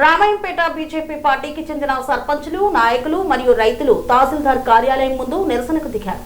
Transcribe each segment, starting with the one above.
Ramayampet BJP పార్టీకి చెందిన సర్పంచులు, నాయకులు మరియు రైతులు తహసీల్దార్ కార్యాలయం ముందు నిరసనకు దిగారు.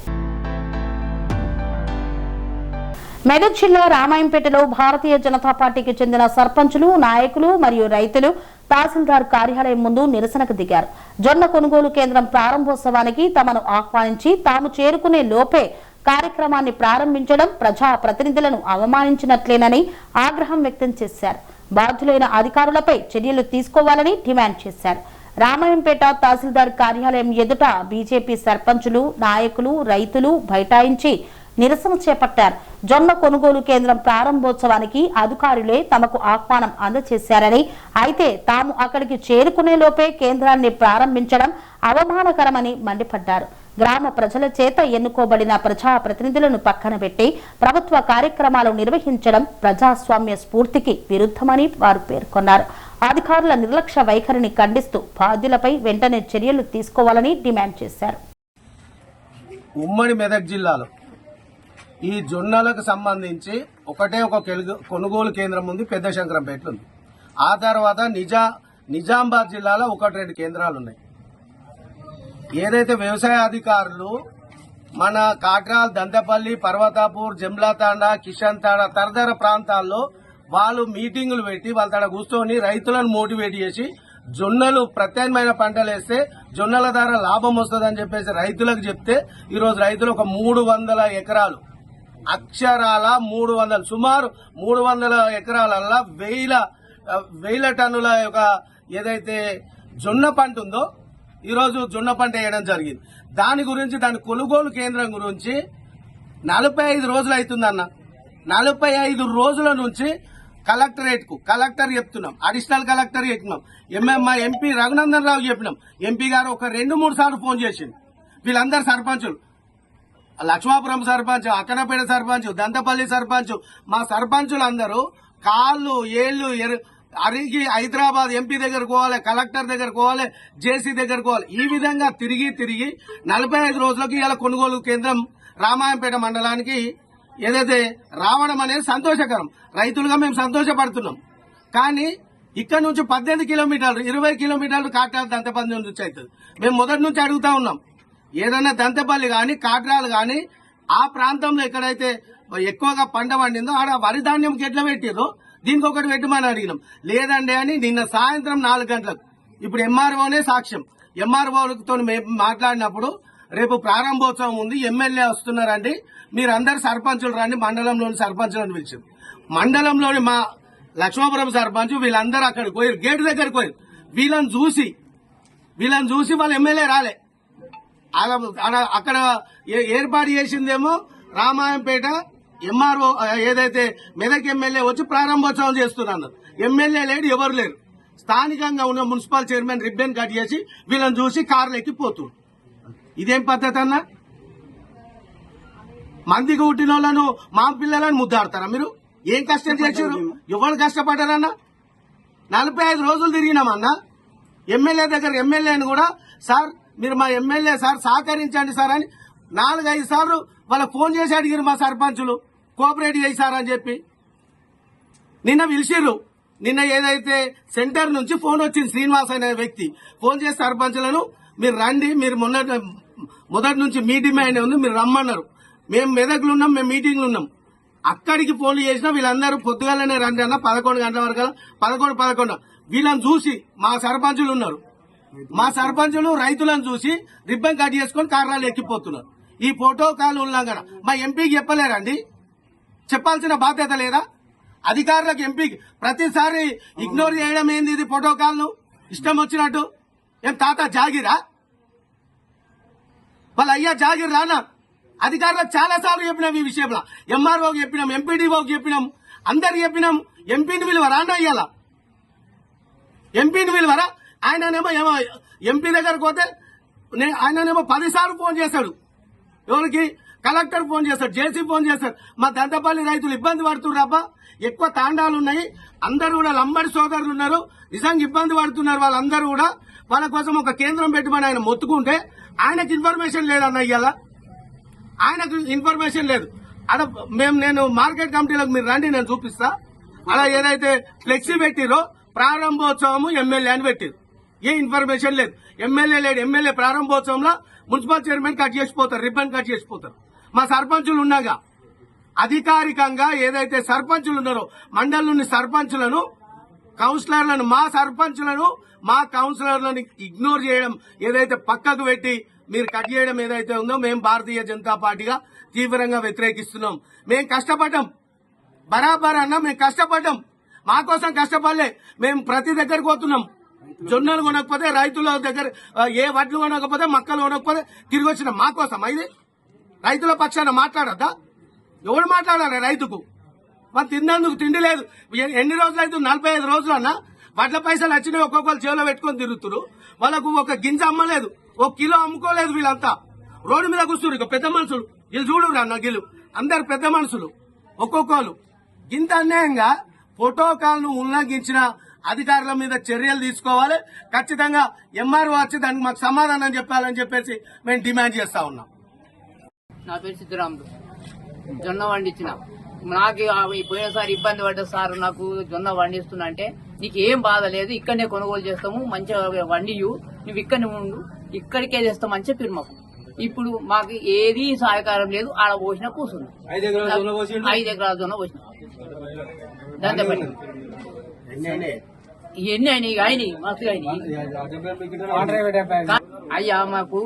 మెదక్ జిల్లా రామాయంపేటలో భారతీయ జనతా పార్టీకి చెందిన సర్పంచులు, నాయకులు మరియు రైతులు తహసీల్దార్ కార్యాలయం ముందు నిరసనకు దిగారు. జొన్న కొనుగోలు కేంద్రం ప్రారంభోత్సవానికి తమను ఆహ్వానించి తాము చేరుకునే లోపే కార్యక్రమాన్ని ప్రారంభించడం ప్రజా ప్రతినిధులను అవమానించినట్లేనని ఆగ్రహం వ్యక్తం చేశారు. బాధ్యులైన అధికారులపై చర్యలు తీసుకోవాలని డిమాండ్ చేశారు. రామాయంపేట తహసీల్దార్ కార్యాలయం ఎదుట బీజేపీ సర్పంచులు, నాయకులు, రైతులు బైఠాయించి నిరసన చేపట్టారు. జొన్న కొనుగోలు కేంద్రం ప్రారంభోత్సవానికి అధికారులే తమకు ఆహ్వానం అందజేశారని, అయితే తాము అక్కడికి చేరుకునే లోపే కేంద్రాన్ని ప్రారంభించడం అవమానకరమని మండిపడ్డారు. గ్రామ ప్రజల చేత ఎన్నుకోబడిన ప్రజా ప్రతినిధులను పక్కన పెట్టి ప్రభుత్వ కార్యక్రమాలు నిర్వహించడం ప్రజాస్వామ్య స్ఫూర్తికి విరుద్ధమని వారు పేర్కొన్నారు. అధికారుల నిర్లక్ష్య వైఖరిని ఖండిస్తూ బాధ్యులపై వెంటనే చర్యలు తీసుకోవాలని డిమాండ్ చేశారు. ఉమ్మడి మెదక్ జిల్లాలో ఈ జొన్నలకు సంబంధించి ఒకటే ఒక కొనుగోలు కేంద్రం ఉంది, పెద్ద శంకరంపేటలో ఉంది. ఆ తర్వాత నిజామాబాద్ జిల్లాలో 1-2 కేంద్రాలు ఉన్నాయి. ఏదైతే వ్యవసాయ అధికారులు మన కాట్రాల్, దంతపల్లి, పర్వతాపూర్, జమ్లాతాండా, కిషన్ తాండా తదితర ప్రాంతాల్లో వాళ్ళు మీటింగులు పెట్టి వాళ్ళ తడ కూర్చొని రైతులను మోటివేట్ చేసి జొన్నలు ప్రత్యామ్నాయ పంటలు వేస్తే జొన్నల ద్వారా లాభం వస్తుందని చెప్పేసి రైతులకు చెప్తే ఈరోజు రైతులు ఒక 300 ఎకరాలు అక్షరాల 300 సుమారు 300 ఎకరాలల్లా వేల టన్నుల యొక్క ఏదైతే జొన్న పంట ఉందో ఈరోజు జొన్న పంట వేయడం జరిగింది. దాని గురించి దాని కొనుగోలు కేంద్రం గురించి 45 రోజులు అవుతుందన్న. 45 రోజుల నుంచి కలెక్టర్ చెప్తున్నాం, అడిషనల్ కలెక్టర్ చెప్పినాం, ఎంపీ రఘునందన్ రావు చెప్పినాం. ఎంపీ గారు ఒక 2-3 సార్లు ఫోన్ చేసింది. వీళ్ళందరూ సర్పంచులు, లక్ష్మాపురం సర్పంచ్, అక్కనపేట సర్పంచ్, దంతపల్లి సర్పంచ్, మా సర్పంచులందరూ కాళ్ళు ఏళ్లు అరిగి హైదరాబాద్ ఎంపీ దగ్గరకు పోవాలి, కలెక్టర్ దగ్గరకు పోవాలి, జేసీ దగ్గరకు పోవాలి. ఈ విధంగా తిరిగి 45 రోజులకు ఇలా కొనుగోలు కేంద్రం రామాయంపేట మండలానికి ఏదైతే రావడం అనేది సంతోషకరం. రైతులుగా మేము సంతోషపడుతున్నాం. కానీ ఇక్కడ నుంచి 18 కిలోమీటర్లు 20 కిలోమీటర్లు కాట్రాలు దంతపల్లి నుంచి అవుతుంది. మేము మొదటి నుంచి అడుగుతా ఉన్నాం, ఏదైనా దంతపల్లి గాని కాట్రాలు గాని ఆ ప్రాంతంలో ఎక్కడైతే ఎక్కువగా పంట పండిందో ఆడ వరి ధాన్యం ఎట్లా పెట్టిరో దీనికి ఒకటి పెట్టమని అడిగినాం. లేదండి అని నిన్న సాయంత్రం 4 గంటలకు ఇప్పుడు ఎంఆర్ఓనే సాక్ష్యం. ఎంఆర్ఓతో మాట్లాడినప్పుడు రేపు ప్రారంభోత్సవం ఉంది, ఎమ్మెల్యే వస్తున్నారండి, మీరందరు సర్పంచులు రండి, మండలంలోని సర్పంచులను పిలిచారు. మండలంలోని మా లక్ష్మాపురం సర్పంచ్ వీళ్ళందరూ అక్కడికి పోయారు, గేటు దగ్గరికి పోయారు. వీళ్ళని చూసి వాళ్ళ ఎమ్మెల్యే రాలే. అక్కడ ఏర్పాటు చేసిందేమో రామాయంపేట ఎంఆర్ఓ, ఏదైతే మెదక్ ఎమ్మెల్యే వచ్చి ప్రారంభోత్సవం చేస్తున్నారు. ఎమ్మెల్యే లేడు, ఎవరు లేరు. స్థానికంగా ఉన్న మున్సిపల్ చైర్మన్ రిబ్బన్ కట్ చేసి వీళ్ళని చూసి కార్లు ఎక్కిపోతున్నారు. ఇదేం పద్ధతి అన్నా? మందికి పుట్టిన వాళ్ళను మా పిల్లలను ముద్దాడతారా మీరు? ఏం కష్టం చేశారు? ఎవరు కష్టపడ్డారన్నా? 45 రోజులు తిరిగినామన్నా. ఎమ్మెల్యే దగ్గర ఎమ్మెల్యేని కూడా సార్ మీరు మా ఎమ్మెల్యే సార్ సహకరించండి సార్ అని 4-5 సార్లు వాళ్ళకి ఫోన్ చేసి అడిగారు మా సర్పంచులు, కోఆపరేట్ చేశారని చెప్పి. నిన్న పిలిచిర్రు. నిన్న ఏదైతే సెంటర్ నుంచి ఫోన్ వచ్చింది, శ్రీనివాస్ అనే వ్యక్తి ఫోన్ చేసి సర్పంచులను మీరు రండి, మీరు మొదటి నుంచి మీ డిమాండ్ ఉంది, మీరు రమ్మన్నారు. మేము మెదక్లు ఉన్నాం, మేము మీటింగ్లు ఉన్నాం. అక్కడికి ఫోన్లు చేసినా వీళ్ళందరూ పొద్దుగాలనే రండి అన్న. 11 గంటల వరకు 11 వీళ్ళని చూసి మా సర్పంచులు ఉన్నారు, మా సర్పంచులు రైతులను చూసి రిబ్బన్ కట్ చేసుకుని కార్యాలు ఎక్కిపోతున్నారు. ఈ ప్రోటోకాల్ ఉల్లంఘన మా ఎంపీకి చెప్పలేరండి? చెప్పాల్సిన బాధ్యత లేదా? అధికారులకు ఎంపీకి ప్రతిసారి ఇగ్నోర్ చేయడం ఏంది? ఇది ప్రోటోకాల్ ను ఇష్టం వచ్చినట్టు. ఏం తాత జాగిరా? వాళ్ళ అయ్యా జాగిర్ రానా? అధికారులకు చాలా సార్లు చెప్పినాం ఈ విషయంలో. ఎంఆర్ఓకి చెప్పినాం, ఎంపీడీఓకి చెప్పినాం, అందరికి చెప్పినాం. ఎంపీని విలువరా అన్న? ఇయ్యాల ఎంపీని విలువరా? ఆయననేమో ఎంపీ దగ్గరకు పోతే ఆయననేమో 10 సార్లు ఫోన్ చేశాడు. ఎవరికి? కలెక్టర్ ఫోన్ చేస్తాడు, జేసీ ఫోన్ చేస్తాడు. మా దంతపల్లి రైతులు ఇబ్బంది పడుతున్నారు. ఎక్కువ తాండాలు ఉన్నాయి, అందరూ కూడా లంబడి సోదరులు ఉన్నారు, నిజంగా ఇబ్బంది పడుతున్నారు. వాళ్ళందరూ కూడా వాళ్ళ కోసం ఒక కేంద్రం పెట్టమని ఆయన మొత్తుకుంటే ఆయనకు ఇన్ఫర్మేషన్ లేదన్న. ఇయ్యాల ఆయనకు ఇన్ఫర్మేషన్ లేదు. నేను మార్కెట్ కమిటీలకు మీరు రండి, నేను చూపిస్తా. అలా ఏదైతే ఫ్లెక్సీ పెట్టిరో ప్రారంభోత్సవము ఎమ్మెల్యే అని పెట్టారు. ఏ ఇన్ఫర్మేషన్ లేదు, ఎమ్మెల్యే లేడు. ఎమ్మెల్యే ప్రారంభోత్సవంలో మున్సిపల్ చైర్మన్ కట్ చేసిపోతారు, రిబ్బన్ కట్ చేసిపోతారు. మా సర్పంచులు ఉన్నాగా అధికారికంగా ఏదైతే సర్పంచులు ఉన్నారో మండలంలోని సర్పంచులను, కౌన్సిలర్లను, మా సర్పంచులను, మా కౌన్సిలర్లను ఇగ్నోర్ చేయడం, ఏదైతే పక్కకు పెట్టి మీరు కట్ చేయడం ఏదైతే ఉందో మేము భారతీయ జనతా పార్టీగా తీవ్రంగా వ్యతిరేకిస్తున్నాం. మేము కష్టపడ్డాం, బరాబర్ అన్న, మేము కష్టపడ్డాం, మా కోసం కష్టపడలే. మేము ప్రతి దగ్గరకు పోతున్నాం. జొన్నలు కొనకపోతే రైతుల దగ్గర, ఏ వడ్లు కొనకపోతే మక్కలు కొనకపోతే తిరిగి వచ్చినాం. మా కోసం ఇది రైతుల పక్షాన మాట్లాడద్దా? ఎవరు మాట్లాడాలి రైతుకు? మరి తిన్నందుకు తిండి లేదు. ఎన్ని రోజులు అయితే 45 రోజులు అన్నా వడ్ల పైసలు వచ్చినాయి. ఒక్కొక్కరు చేలో పెట్టుకొని తిరుగుతున్నారు. వాళ్ళకు ఒక గింజ అమ్మలేదు, 1 కిలో అమ్ముకోలేదు. వీళ్ళంతా రోడ్డు మీద కూర్చున్నారు. ఇక పెద్ద మనుషులు వీళ్ళు చూడు అన్న, వీళ్ళు అందరు పెద్ద మనుషులు. ఒక్కొక్కరు ఇంత అన్యాయంగా ప్రోటోకాల్ను ఉల్లంఘించిన అధికారుల మీద చర్యలు తీసుకోవాలి. ఖచ్చితంగా ఎంఆర్ఓ వచ్చి దానికి మాకు సమాధానం చెప్పాలని చెప్పేసి మేము డిమాండ్ చేస్తా ఉన్నాం. నా పేరు సిద్ధరాములు. జొన్న వండించిన నాకు పోయినసారి ఇబ్బంది పడ్డ సార్, నాకు జొన్న వండిస్తున్నా అంటే నీకు ఏం బాధ లేదు, ఇక్కడనే కొనుగోలు చేస్తాము, మంచిగా వండియు, నువ్వు ఇక్కడనే ఉండు, ఇక్కడికే చేస్తాం అని చెప్పారు మాకు. ఇప్పుడు మాకు ఏది సహకారం లేదు. ఆడ పోసిన కూర్చుంది 5 ఎకరాల జొన్న పోసిన. దాంతో పని ఇవన్నీ అయినాయి, మస్తు అయినాయి. అయ్యా మాకు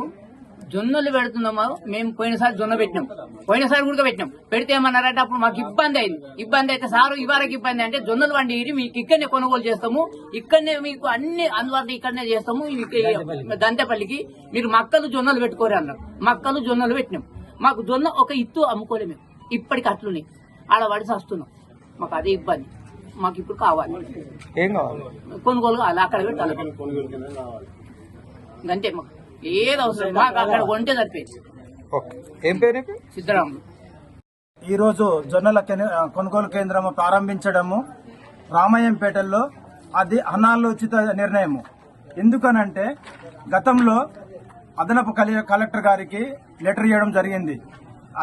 జొన్నలు పెడుతున్నామా? మేము పోయినసారి జొన్న పెట్టినాం, పోయినసారి కూడా పెట్టినాం. పెడితే ఏమన్నారంటే అప్పుడు మాకు ఇబ్బంది అయింది. ఇబ్బంది అయితే సారు ఇవాళకి ఇబ్బంది అంటే జొన్నలు వండి మీకు ఇక్కడనే కొనుగోలు చేస్తాము, ఇక్కడనే మీకు అన్ని అందుబాటులో ఇక్కడనే చేస్తాము. దంతేపల్లికి మీరు మక్కలు జొన్నలు పెట్టుకోరు అన్నారు. మక్కలు జొన్నలు పెట్టినాం. మాకు జొన్న ఒక ఇత్తు అమ్ముకోలే మేము. ఇప్పటికి అట్లున్నాయి, ఆడ పడిసి వస్తున్నాం. మాకు అదే ఇబ్బంది. మాకు ఇప్పుడు కావాలి, ఏం కావాలి? కొనుగోలు కావాలి, అక్కడ పెట్టాలి. అంతే, మాకు ఏది అవసరం మాకు అక్కడ కొంటే సరిపోయింది. ఏం పేరు? సిద్ధరాములు. ఈరోజు జొన్నల కొనుగోలు కేంద్రం ప్రారంభించడము రామయ్యంపేటలో అది అనాలోచిత నిర్ణయము. ఎందుకనంటే గతంలో అదనపు కలెక్టర్ గారికి లెటర్ ఇవ్వడం జరిగింది.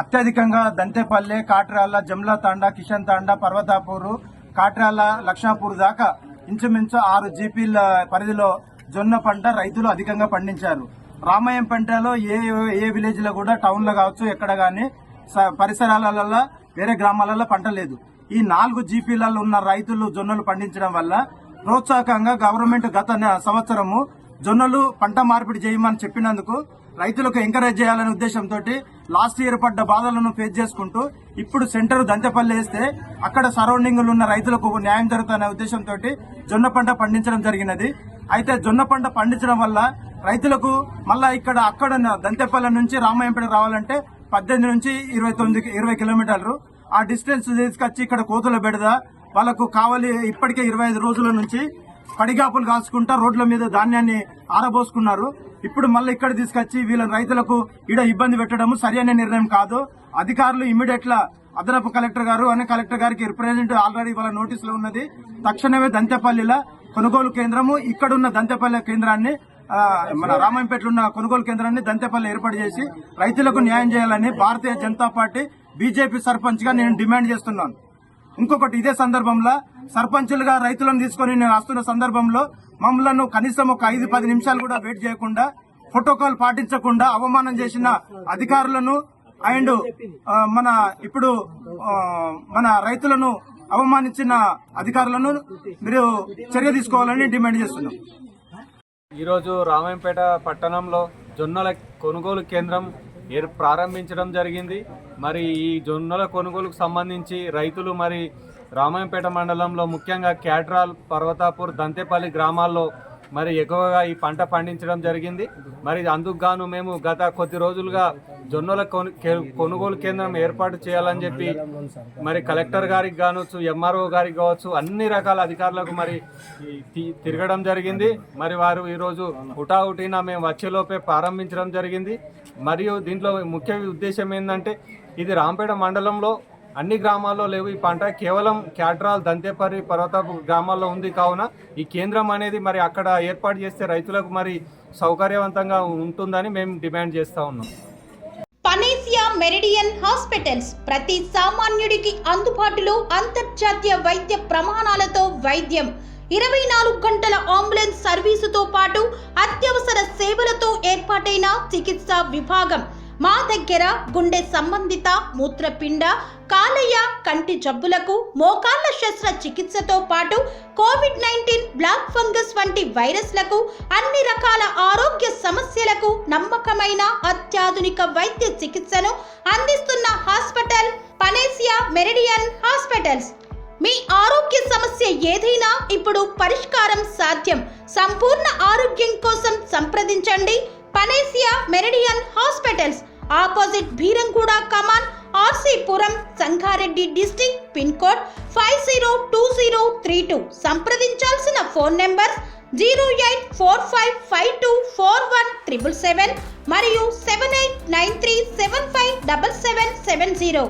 అత్యధికంగా దంతేపల్లె, కాట్రాల, జమ్లా తాండా, కిషన్ తాండా, పర్వతాపూర్, కాట్రాల, లక్షాపూర్ దాకా ఇంచుమించు 6 జీపీల పరిధిలో జొన్న పంట రైతులు అధికంగా పండించారు. రామయ్యంపేటలో ఏ విలేజ్ లో కూడా టౌన్ లో కావచ్చు ఎక్కడ గానీ పరిసరాలలో వేరే గ్రామాలలో పంట లేదు. ఈ 4 జీపీలలో ఉన్న రైతులు జొన్నలు పండించడం వల్ల ప్రోత్సాహకంగా గవర్నమెంట్ గత సంవత్సరము జొన్నలు పంట మార్పిడి చేయమని చెప్పినందుకు రైతులకు ఎంకరేజ్ చేయాలనే ఉద్దేశంతో లాస్ట్ ఇయర్ పడ్డ బాధలను ఫేస్ చేసుకుంటూ ఇప్పుడు సెంటర్ దంతేపల్లి వేస్తే అక్కడ సరౌండింగ్ ఉన్న రైతులకు న్యాయం జరుగుతుందనే ఉద్దేశంతో జొన్న పంట పండించడం జరిగినది. అయితే జొన్న పంట పండించడం వల్ల రైతులకు మళ్ళా అక్కడ దంతేపల్లి నుంచి రామయ్యంపేట రావాలంటే 18 నుంచి 20 కిలోమీటర్లు. ఆ డిస్టెన్స్ తీసుకొచ్చి ఇక్కడ కోతుల బెడద వాళ్ళకు కావాలి. ఇప్పటికే 25 రోజుల నుంచి పడిగాపులు కాల్చుకుంటా రోడ్ల మీద ధాన్యాన్ని ఆరబోసుకున్నారు. ఇప్పుడు మళ్ళీ ఇక్కడ తీసుకొచ్చి వీళ్ళ రైతులకు ఈడ ఇబ్బంది పెట్టడం సరైన నిర్ణయం కాదు. అధికారులు ఇమీడియట్ గా అదనపు కలెక్టర్ గారు అనే కలెక్టర్ గారికి రిప్రజెంటేటివ్ ఆల్రెడీ వాళ్ళ నోటీసులో ఉన్నది. తక్షణమే దంతేపల్లిలో కొనుగోలు కేంద్రము, ఇక్కడున్న దంతేపల్లి కేంద్రాన్ని, మన రామాయంపేటలో ఉన్న కొనుగోలు కేంద్రాన్ని దంతేపల్లి ఏర్పాటు చేసి రైతులకు న్యాయం చేయాలని భారతీయ జనతా పార్టీ బీజేపీ సర్పంచ్ గా నేను డిమాండ్ చేస్తున్నాను. ఇంకొకటి, ఇదే సందర్భంలో సర్పంచులుగా రైతులను తీసుకుని నేను వస్తున్న సందర్భంలో మమ్మల్ని కనీసం ఒక 5-10 నిమిషాలు కూడా వెయిట్ చేయకుండా, ప్రోటోకాల్ పాటించకుండా అవమానం చేసిన అధికారులను అండ్ మన రైతులను అవమానించిన అధికారులను మీరు చర్య తీసుకోవాలని డిమాండ్ చేస్తున్నాం. ఈరోజు రామాయంపేట పట్టణంలో జొన్నల కొనుగోలు కేంద్రం ప్రారంభించడం జరిగింది. మరి ఈ జొన్నల కొనుగోలుకు సంబంధించి రైతులు మరి రామాయంపేట మండలంలో ముఖ్యంగా క్యాట్రాల్, పర్వతాపూర్, దంతేపల్లి గ్రామాల్లో మరి ఎక్కువగా ఈ పంట పండించడం జరిగింది. మరి అందుకు గాను మేము గత కొద్ది రోజులుగా జొన్నల కొనుగోలు కేంద్రం ఏర్పాటు చేయాలని చెప్పి మరి కలెక్టర్ గారికి కావచ్చు, ఎంఆర్ఓ గారికి కావచ్చు, అన్ని రకాల అధికారులకు మరి తిరగడం జరిగింది. మరి వారు ఈరోజు హుటాహుటిన మేము వచ్చేలోపే ప్రారంభించడం జరిగింది. మరియు దీంట్లో ముఖ్య ఉద్దేశం ఏంటంటే ఇది రాంపేట మండలంలో అన్ని గ్రామాల్లో లేవు. ఈ పంట కేవలం క్యాట్రాల్, దంతేపల్లి, పర్వతాపూర్ గ్రామాల్లో ఉంది. కావున ఈ కేంద్రం అనేది మరి అక్కడ ఏర్పాటు చేస్తే రైతులకు మరి సౌకర్యవంతంగా ఉంటుందని మేము డిమాండ్ చేస్తా ఉన్నాం. పనేసియా మెరిడియన్ హాస్పిటల్స్ ప్రతి సామాన్యుడికి అందుబాటులో అంతర్జాతీయ వైద్య ప్రమాణాలతో వైద్యం. 24 గంటల అంబులెన్స్ సర్వీసుతో పాటు అత్యవసర సేవలతో ఏర్పాటైన చికిత్సా విభాగం. మా దగ్గర గుండె సంబంధిత, మూత్రపిండ, కాలేయ, కంటి జబ్బులకు, మోకాళ్ల శస్త్ర చికిత్సతో పాటు కోవిడ్-19, బ్లాక్ ఫంగస్ వంటి వైరస్లకు, అన్ని రకాల ఆరోగ్య సమస్యలకు నమ్మకమైన అత్యాధునిక వైద్య చికిత్సను అందిస్తున్న హాస్పిటల్ పనేసియా మెరిడియన్ హాస్పిటల్స్. మీ ఆరోగ్య సమస్య ఏదైనా ఇప్పుడు పరిష్కారం సాధ్యం. సంపూర్ణ ఆరోగ్యం కోసం సంప్రదించండి Panacea Meridian hospitals, opposite Bheeramguda Kaman, RC Puram, Sangareddy district, pin code 502032. సంప్రదించాల్సిన ఫోన్ నెంబర్ 0845524177 మరియు 7893757770.